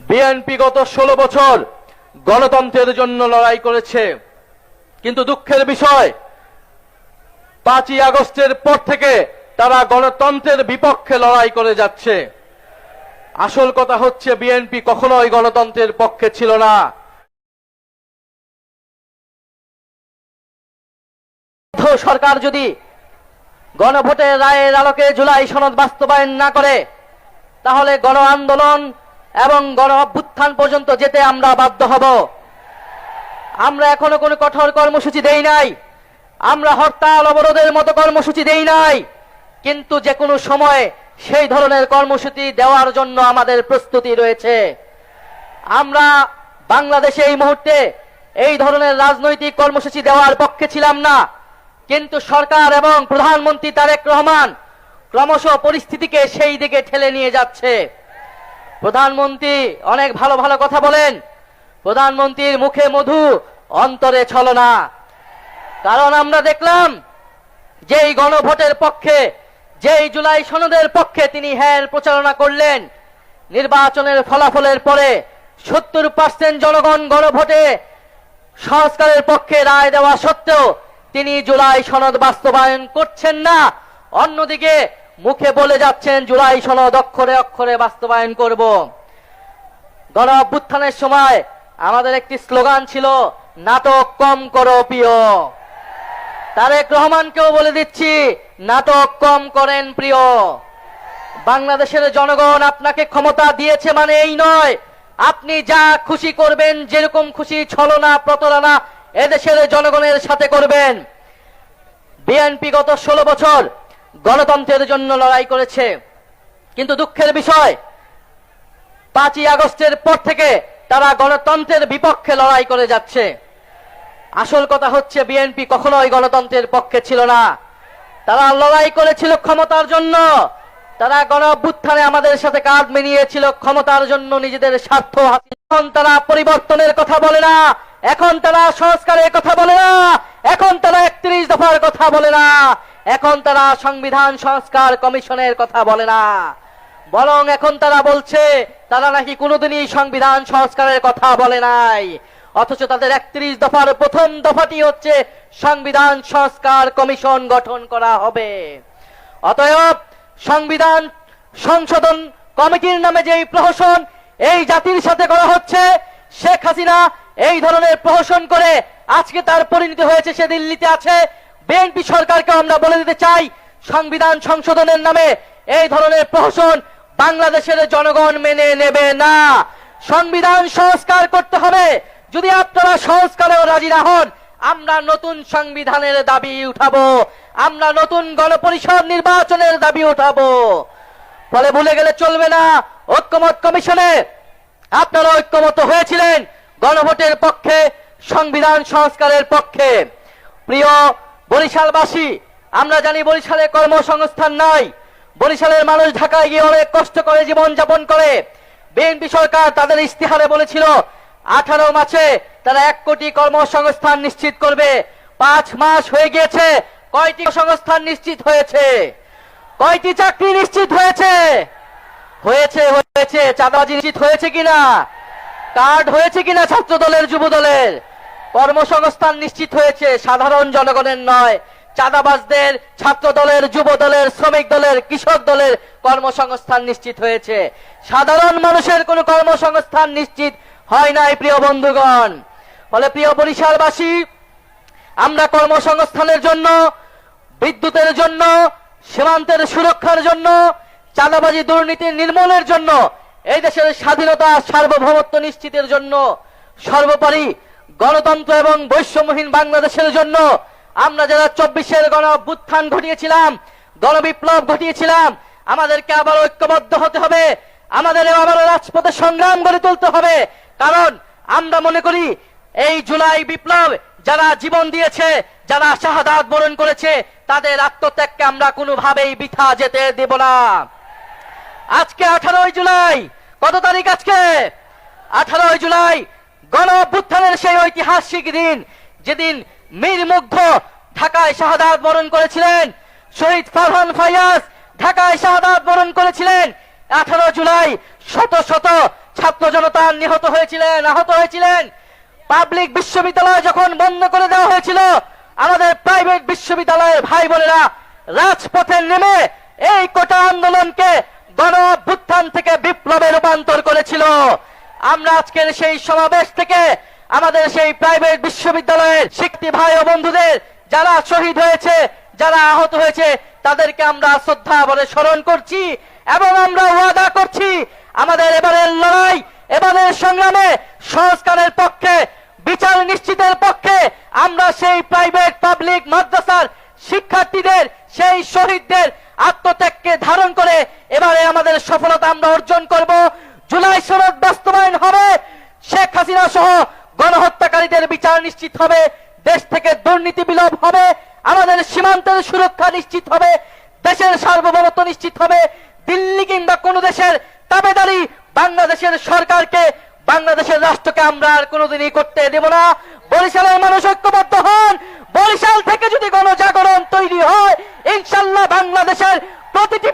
BNP গত 16 বছর গণতন্ত্রের জন্য লড়াই করেছে, কিন্তু দুঃখের বিষয় 5ই আগস্টের পর থেকে তারা গণতন্ত্রের বিপক্ষে লড়াই করে যাচ্ছে। আসল কথা হচ্ছে বিএনপি কখনোই গণতন্ত্রের পক্ষে ছিল না। সরকার যদি গণভোটের রায়ের আলোকে জুলাই সনদ বাস্তবায়ন না করে, তাহলে গণ আন্দোলন এবং গণ অভ্যুত্থান পর্যন্ত যেতে আমরা বাধ্য হব। আমরা এখনো কোনো কঠোর কর্মসূচি দেই নাই, আমরা হরতাল অবরোধের মতো কর্মসূচি দেই নাই, কিন্তু যে কোনো সময় সেই ধরনের কর্মসূচি দেওয়ার জন্য আমাদের প্রস্তুতি রয়েছে। আমরা বাংলাদেশে এই মুহূর্তে এই ধরনের রাজনৈতিক কর্মসূচি দেওয়ার পক্ষে ছিলাম না, কিন্তু সরকার এবং প্রধানমন্ত্রী তারেক রহমান ক্রমশ পরিস্থিতিকে সেই দিকে ঠেলে নিয়ে যাচ্ছে। প্রধানমন্ত্রী অনেক ভালো ভালো কথা বলেন, প্রধানমন্ত্রীর মুখে মধু অন্তরে ছলনা। কারণ আমরা দেখলাম যেই গণভোটের পক্ষে, যেই জুলাই সনদের পক্ষে তিনি প্রচারণা করলেন, নির্বাচনের ফলাফলের পরে 70% জনগণ গণভোটে সংস্কারের পক্ষে রায় দেওয়া সত্ত্বেও তিনি জুলাই সনদ বাস্তবায়ন করছেন না। অন্যদিকে মুখে বলে যাচ্ছেন জুলাই সনদ অক্ষরে অক্ষরে বাস্তবায়ন করব। গণ অভ্যুত্থানের সময় আমাদের একটি স্লোগান ছিল, নাটক কম করো প্রিয়। তারেক রহমানকেও বলে দিচ্ছি, নাটক কম করেন প্রিয়। বাংলাদেশের জনগণ আপনাকে ক্ষমতা দিয়েছে মানে এই নয় আপনি যা খুশি করবেন, যেরকম খুশি ছলনা প্রতারণা এদেশের জনগণের সাথে করবেন। বিএনপি গত 16 বছর গণতন্ত্রের জন্য লড়াই করেছে, কিন্তু দুঃখের বিষয় 5ই আগস্টের পর থেকে তারা গণতন্ত্রের বিপক্ষে লড়াই করে যাচ্ছে। আসল কথা হচ্ছে বিএনপি কখনোই গণতন্ত্রের পক্ষে ছিল না, তারা লড়াই করেছিল ক্ষমতার জন্য। তারা গণ অভ্যুত্থানে আমাদের সাথে কাঁধ মিলিয়েছিল ক্ষমতার জন্য, নিজেদের স্বার্থ হাসিল। এখন তারা পরিবর্তনের কথা বলে না, এখন তারা সংস্কারের কথা বলে না, এখন তারা 31 দফার কথা বলে না, এখন তারা সংবিধান সংস্কার কমিশনের কথা বলে না, বরং এখন তারা বলছে তারা নাকি কোনোদিনই সংবিধান সংস্কারের কথা বলে নাই। অথচ তাদের 31 দফার প্রথম দফাটি হচ্ছে সংবিধান সংস্কার কমিশন গঠন করা হবে। অতএব সংবিধান সংশোধন কমিটির নামে যে প্রহসন এই জাতির সাথে করা হচ্ছে, শেখ হাসিনা এই ধরনের প্রহসন করে আজকে তার পরিণতি হয়েছে সে দিল্লিতে আছে। বিএনপি সরকারকে আমরা বলে দিতে চাই, সংবিধান সংশোধনের নামে এই ধরনের প্রহসন বাংলাদেশের জনগণ মেনে নেবে না। সংবিধান সংস্কার করতে হবে। যদি আপনারা সংস্কারেও রাজি না হন, আমরা নতুন সংবিধানের দাবি উঠাবো, আমরা নতুন গণপরিষদ নির্বাচনের দাবি উঠাবো। ফলে ভুলে গেলে চলবে না, ঐক্যমত কমিশনে আপনারা ঐক্যমত হয়েছিলেন গণভোটের পক্ষে, সংবিধান সংস্কারের পক্ষে। প্রিয় বরিশালবাসী, আমরা জানি বরিশালে কর্মসংস্থান নাই, বরিশালের মানুষ ঢাকায় গিয়ে অনেক কষ্ট করে জীবন যাপন করে। বিএনপি সরকার তাদের ইস্তিহারে বলেছিল 18 মাসে তারা 1 কোটি কর্মসংস্থান নিশ্চিত করবে। 5 মাস হয়ে গিয়েছে, কয়টি সংস্থান নিশ্চিত হয়েছে? কয়টি চাকরি নিশ্চিত হয়েছে? হয়েছে হয়েছে চাঁদাবাজি নিশ্চিত হয়েছে কিনা? কার্ড হয়েছে কিনা ছাত্র দলের যুব দলের? কর্মসংস্থান নিশ্চিত হয়েছে, সাধারণ জনগণের নয়, চাঁদাবাজদের, ছাত্র দলের, যুব দলের, শ্রমিক দলের, কৃষক দলের কর্মসংস্থান নিশ্চিত হয়েছে। সাধারণ মানুষের কোনো কর্মসংস্থান নিশ্চিত হয় নাই প্রিয় বন্ধুগণ। ফলে প্রিয় বরিশালবাসী, আমরা কর্মসংস্থানের জন্য, বিদ্যুতের জন্য, সীমান্তের সুরক্ষার জন্য, চাঁদাবাজি দুর্নীতি নির্মূলের জন্য, এই দেশের স্বাধীনতা সার্বভৌমত্ব নিশ্চিতের জন্য, সর্বোপরি গণতন্ত্র এবং বৈষম্যহীন বাংলাদেশের জন্য আমরা যারা 24-এর গণ অভ্যুত্থান ঘটিয়েছিলাম, গণবিপ্লব ঘটিয়েছিলাম, আমাদেরকে আবার ঐক্যবদ্ধ হতে হবে, আমাদের আবারও রাজপথে সংগ্রাম গড়ে তুলতে হবে। কারণ আমরা মনে করি এই জুলাই বিপ্লব যারা জীবন দিয়েছে, যারা শাহাদাত বরণ করেছে, তাদের আত্মত্যাগকে আমরা কোনোভাবেই বৃথা যেতে দেব না। আজকে 18 জুলাই, কত তারিখ আজকে? 18 জুলাই গণ অভ্যুত্থানের সেই ঐতিহাসিক দিন, যেদিন মীর মুগ্ধ ঢাকায় শাহাদাত বরণ করেছিলেন, শহীদ ফারহান ফায়াজ ঢাকায় শাহাদাত বরণ করেছিলেন। 18 জুলাই শত শত ছাত্র জনতা নিহত হয়েছিলেন, আহত হয়েছিলেন। পাবলিক বিশ্ববিদ্যালয় যখন বন্ধ করে দেওয়া হয়েছিল, আমাদের প্রাইভেট বিশ্ববিদ্যালয়ের ভাই বোনেরা রাজপথে নেমে এই কোটা আন্দোলনকে গণ অভ্যুত্থান থেকে বিপ্লবে রূপান্তর করেছিল। আমরা আজকের সেই সমাবেশ থেকে আমাদের সেই প্রাইভেট বিশ্ববিদ্যালয়ের শিক্ষার্থী ভাই ও বন্ধুদের যারা শহীদ হয়েছে, যারা আহত হয়েছে, তাদেরকে আমরা শ্রদ্ধা ভরে স্মরণ করছি এবং আমরা ওয়াদা করছি আমাদের এবারের লড়াই, এবারের সংগ্রামে সংস্কারের পক্ষে, বিচার নিশ্চিতের পক্ষে আমরা সেই প্রাইভেট পাবলিক মাদ্রাসার শিক্ষার্থীদের, সেই শহীদদের আত্মত্যাগকে ধারণ করে এবারে আমাদের সফলতা আমরা অর্জন করব। জুলাই সনদ বাস্তবায়ন হবে, শেখ হাসিনা সহ গণহত্যাকারীদের বিচার নিশ্চিত হবে, দেশ থেকে দুর্নীতি বিলোপ হবে, আমাদের সীমান্তের সুরক্ষা নিশ্চিত হবে, দেশের সার্বভৌমত্ব নিশ্চিত হবে। দিল্লি কিংবা কোন দেশের তাবেদারি বাংলাদেশের সরকারকে, বাংলাদেশের রাষ্ট্রকে আমরা আর কোনোদিনই করতে দেব না। বরিশালের মানুষ ঐক্যবদ্ধ হন। বরিশাল থেকে যদি গণজাগরণ তৈরি হয়, ইনশাল্লাহ বাংলাদেশের প্রতিটি